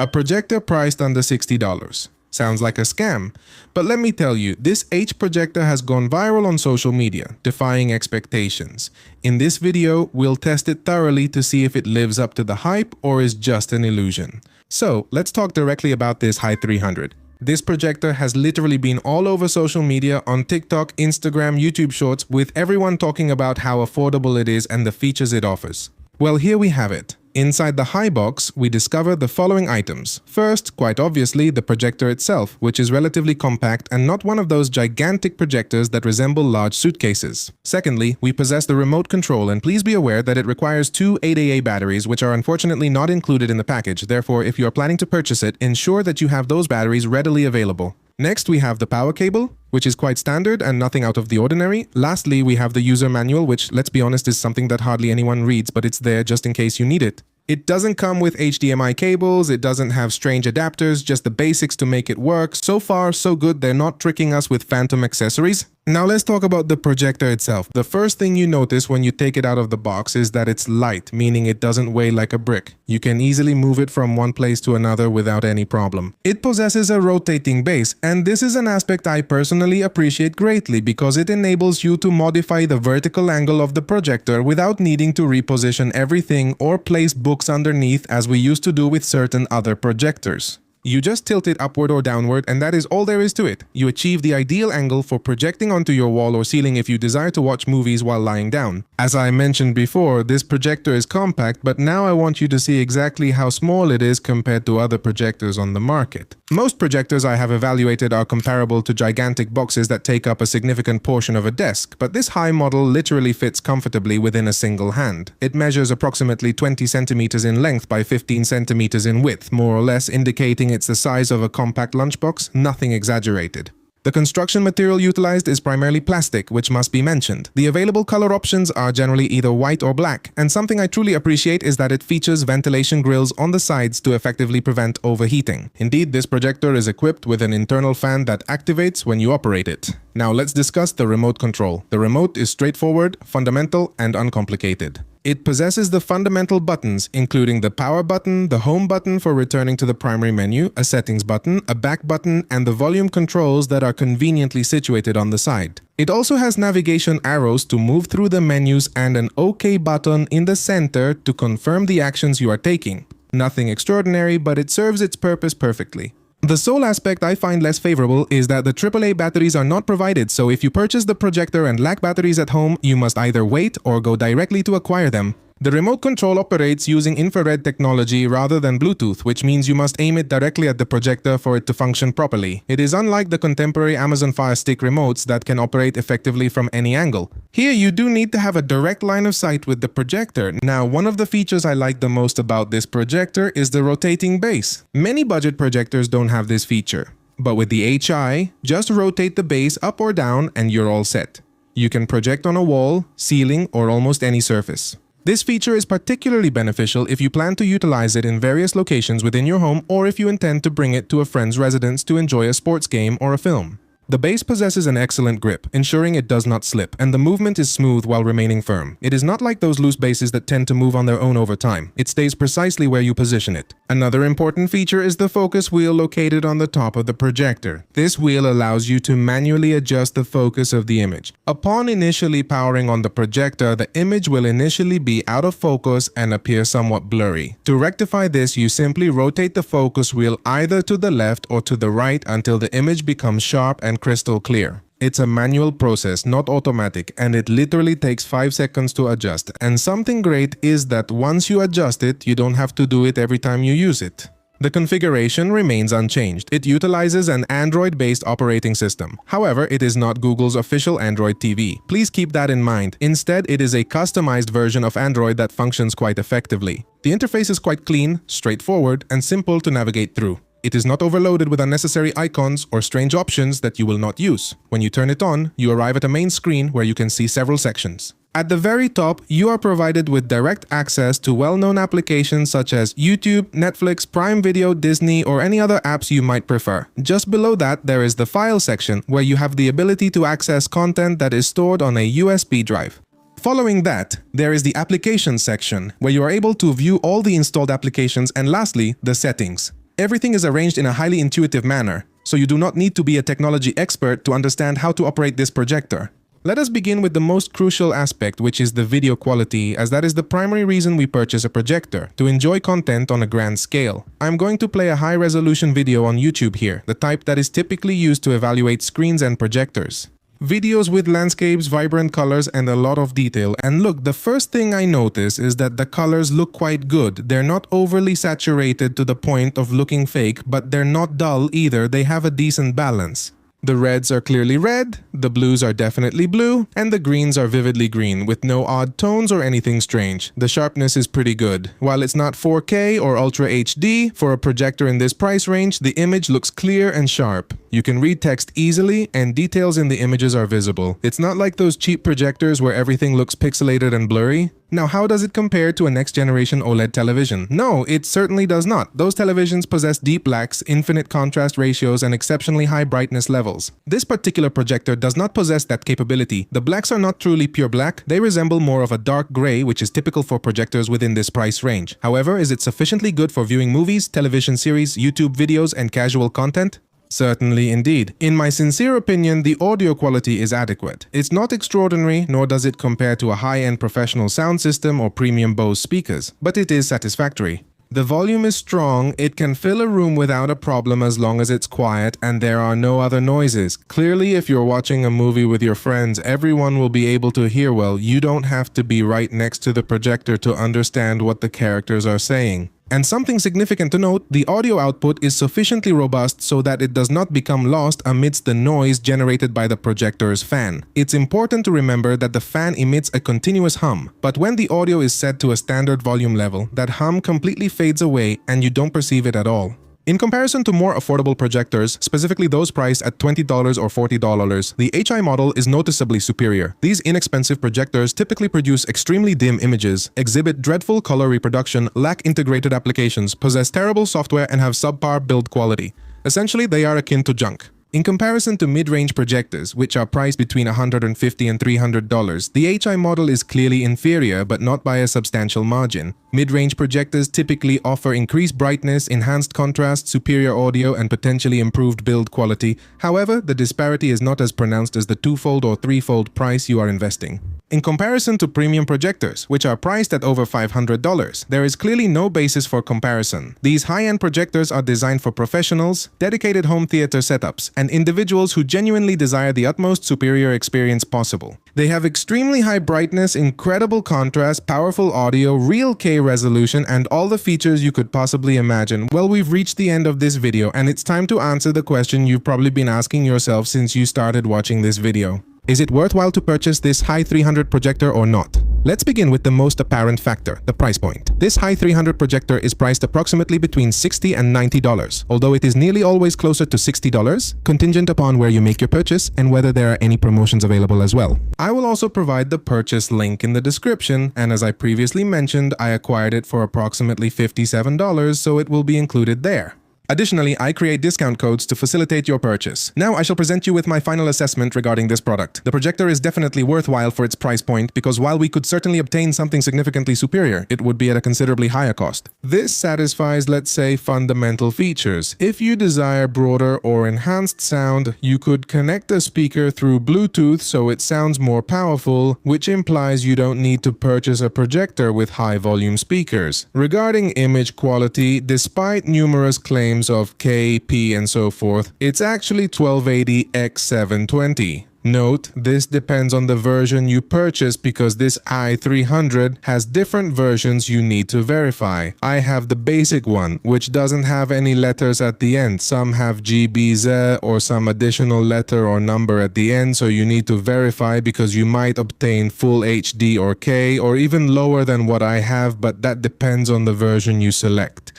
A projector priced under $60. Sounds like a scam, but let me tell you, this H projector has gone viral on social media, defying expectations. In this video, we'll test it thoroughly to see if it lives up to the hype or is just an illusion. So, let's talk directly about this HY300. This projector has literally been all over social media, on TikTok, Instagram, YouTube Shorts, with everyone talking about how affordable it is and the features it offers. Well, here we have it. Inside the Hi box, we discover the following items. First, quite obviously, the projector itself, which is relatively compact and not one of those gigantic projectors that resemble large suitcases. Secondly, we possess the remote control, and please be aware that it requires two 8AA batteries, which are unfortunately not included in the package. Therefore, if you are planning to purchase it, ensure that you have those batteries readily available. Next, we have the power cable, which is quite standard and nothing out of the ordinary. Lastly, we have the user manual, which, let's be honest, is something that hardly anyone reads, but it's there just in case you need it. It doesn't come with HDMI cables, it doesn't have strange adapters, just the basics to make it work. So far, so good, they're not tricking us with phantom accessories. Now let's talk about the projector itself. The first thing you notice when you take it out of the box is that it's light, meaning it doesn't weigh like a brick. You can easily move it from one place to another without any problem. It possesses a rotating base, and this is an aspect I personally appreciate greatly because it enables you to modify the vertical angle of the projector without needing to reposition everything or place books underneath as we used to do with certain other projectors. You just tilt it upward or downward, and that is all there is to it. You achieve the ideal angle for projecting onto your wall or ceiling if you desire to watch movies while lying down. As I mentioned before, this projector is compact, but now I want you to see exactly how small it is compared to other projectors on the market. Most projectors I have evaluated are comparable to gigantic boxes that take up a significant portion of a desk, but this high model literally fits comfortably within a single hand. It measures approximately 20 centimeters in length by 15 centimeters in width, more or less, indicating it's the size of a compact lunchbox, nothing exaggerated. The construction material utilized is primarily plastic, which must be mentioned. The available color options are generally either white or black, and something I truly appreciate is that it features ventilation grills on the sides to effectively prevent overheating. Indeed, this projector is equipped with an internal fan that activates when you operate it. Now let's discuss the remote control. The remote is straightforward, fundamental, and uncomplicated. It possesses the fundamental buttons, including the power button, the home button for returning to the primary menu, a settings button, a back button, and the volume controls that are conveniently situated on the side. It also has navigation arrows to move through the menus and an OK button in the center to confirm the actions you are taking. Nothing extraordinary, but it serves its purpose perfectly. The sole aspect I find less favorable is that the AAA batteries are not provided, so if you purchase the projector and lack batteries at home, you must either wait or go directly to acquire them. The remote control operates using infrared technology rather than Bluetooth, which means you must aim it directly at the projector for it to function properly. It is unlike the contemporary Amazon Fire Stick remotes that can operate effectively from any angle. Here you do need to have a direct line of sight with the projector. Now, one of the features I like the most about this projector is the rotating base. Many budget projectors don't have this feature, but with the HI, just rotate the base up or down and you're all set. You can project on a wall, ceiling, or almost any surface. This feature is particularly beneficial if you plan to utilize it in various locations within your home or if you intend to bring it to a friend's residence to enjoy a sports game or a film. The base possesses an excellent grip, ensuring it does not slip, and the movement is smooth while remaining firm. It is not like those loose bases that tend to move on their own over time. It stays precisely where you position it. Another important feature is the focus wheel located on the top of the projector. This wheel allows you to manually adjust the focus of the image. Upon initially powering on the projector, the image will initially be out of focus and appear somewhat blurry. To rectify this, you simply rotate the focus wheel either to the left or to the right until the image becomes sharp and crystal clear. It's a manual process, not automatic, and it literally takes 5 seconds to adjust. And something great is that once you adjust it, you don't have to do it every time you use it. The configuration remains unchanged. It utilizes an Android-based operating system. However, it is not Google's official Android TV. Please keep that in mind. Instead, it is a customized version of Android that functions quite effectively. The interface is quite clean, straightforward, and simple to navigate through. It is not overloaded with unnecessary icons or strange options that you will not use. When you turn it on, you arrive at a main screen where you can see several sections. At the very top, you are provided with direct access to well-known applications such as YouTube, Netflix, Prime Video, Disney, or any other apps you might prefer. Just below that, there is the File section, where you have the ability to access content that is stored on a USB drive. Following that, there is the Applications section, where you are able to view all the installed applications, and lastly, the Settings. Everything is arranged in a highly intuitive manner, so you do not need to be a technology expert to understand how to operate this projector. Let us begin with the most crucial aspect, which is the video quality, as that is the primary reason we purchase a projector, to enjoy content on a grand scale. I'm going to play a high-resolution video on YouTube here, the type that is typically used to evaluate screens and projectors. Videos with landscapes, vibrant colors, and a lot of detail. And look, the first thing I notice is that the colors look quite good. They're not overly saturated to the point of looking fake, but they're not dull either. They have a decent balance. The reds are clearly red, the blues are definitely blue, and the greens are vividly green, with no odd tones or anything strange. The sharpness is pretty good. While it's not 4K or Ultra HD, for a projector in this price range, the image looks clear and sharp. You can read text easily, and details in the images are visible. It's not like those cheap projectors where everything looks pixelated and blurry. Now, how does it compare to a next-generation OLED television? No, it certainly does not. Those televisions possess deep blacks, infinite contrast ratios, and exceptionally high brightness levels. This particular projector does not possess that capability. The blacks are not truly pure black. They resemble more of a dark gray, which is typical for projectors within this price range. However, is it sufficiently good for viewing movies, television series, YouTube videos, and casual content? Certainly indeed. In my sincere opinion, the audio quality is adequate. It's not extraordinary, nor does it compare to a high-end professional sound system or premium Bose speakers, but it is satisfactory. The volume is strong, it can fill a room without a problem as long as it's quiet and there are no other noises. Clearly, if you're watching a movie with your friends, everyone will be able to hear well. You don't have to be right next to the projector to understand what the characters are saying. And something significant to note, the audio output is sufficiently robust so that it does not become lost amidst the noise generated by the projector's fan. It's important to remember that the fan emits a continuous hum, but when the audio is set to a standard volume level, that hum completely fades away and you don't perceive it at all. In comparison to more affordable projectors, specifically those priced at $20 or $40, the HI model is noticeably superior. These inexpensive projectors typically produce extremely dim images, exhibit dreadful color reproduction, lack integrated applications, possess terrible software, and have subpar build quality. Essentially, they are akin to junk. In comparison to mid-range projectors, which are priced between $150 and $300, the HI model is clearly inferior, but not by a substantial margin. Mid-range projectors typically offer increased brightness, enhanced contrast, superior audio, and potentially improved build quality. However, the disparity is not as pronounced as the twofold or threefold price you are investing. In comparison to premium projectors, which are priced at over $500, there is clearly no basis for comparison. These high-end projectors are designed for professionals, dedicated home theater setups, and individuals who genuinely desire the utmost superior experience possible. They have extremely high brightness, incredible contrast, powerful audio, real K resolution, and all the features you could possibly imagine. Well, we've reached the end of this video, and it's time to answer the question you've probably been asking yourself since you started watching this video. Is it worthwhile to purchase this HY300 projector or not? Let's begin with the most apparent factor, the price point. This HY300 projector is priced approximately between $60 and $90, although it is nearly always closer to $60, contingent upon where you make your purchase and whether there are any promotions available as well. I will also provide the purchase link in the description, and as I previously mentioned, I acquired it for approximately $57, so it will be included there. Additionally, I create discount codes to facilitate your purchase. Now I shall present you with my final assessment regarding this product. The projector is definitely worthwhile for its price point because while we could certainly obtain something significantly superior, it would be at a considerably higher cost. This satisfies, let's say, fundamental features. If you desire broader or enhanced sound, you could connect a speaker through Bluetooth so it sounds more powerful, which implies you don't need to purchase a projector with high volume speakers. Regarding image quality, despite numerous claims of K, P, and so forth, it's actually 1280x720. Note, this depends on the version you purchase because this HY300 has different versions you need to verify. I have the basic one, which doesn't have any letters at the end. Some have GBZ or some additional letter or number at the end, so you need to verify because you might obtain full HD or K or even lower than what I have, but that depends on the version you select.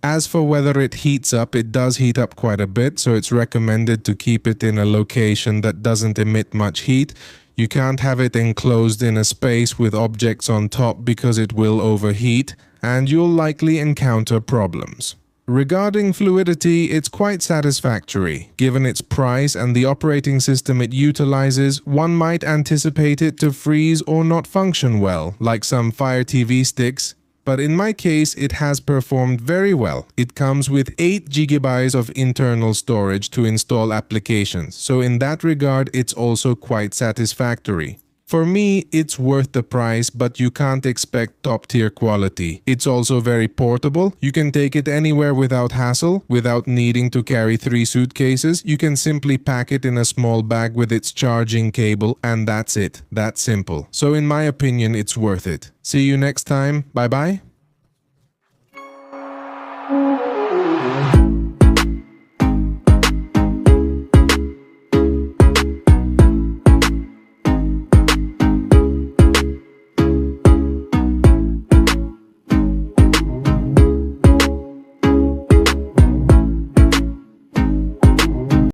As for whether it heats up, it does heat up quite a bit, so it's recommended to keep it in a location that doesn't emit much heat. You can't have it enclosed in a space with objects on top because it will overheat, and you'll likely encounter problems. Regarding fluidity, it's quite satisfactory. Given its price and the operating system it utilizes, one might anticipate it to freeze or not function well, like some Fire TV sticks. but in my case, it has performed very well. It comes with 8 GB of internal storage to install applications, so in that regard, it's also quite satisfactory. For me, it's worth the price, but you can't expect top-tier quality. It's also very portable. You can take it anywhere without hassle, without needing to carry 3 suitcases. You can simply pack it in a small bag with its charging cable, and that's it. That's simple. So in my opinion, it's worth it. See you next time. Bye-bye.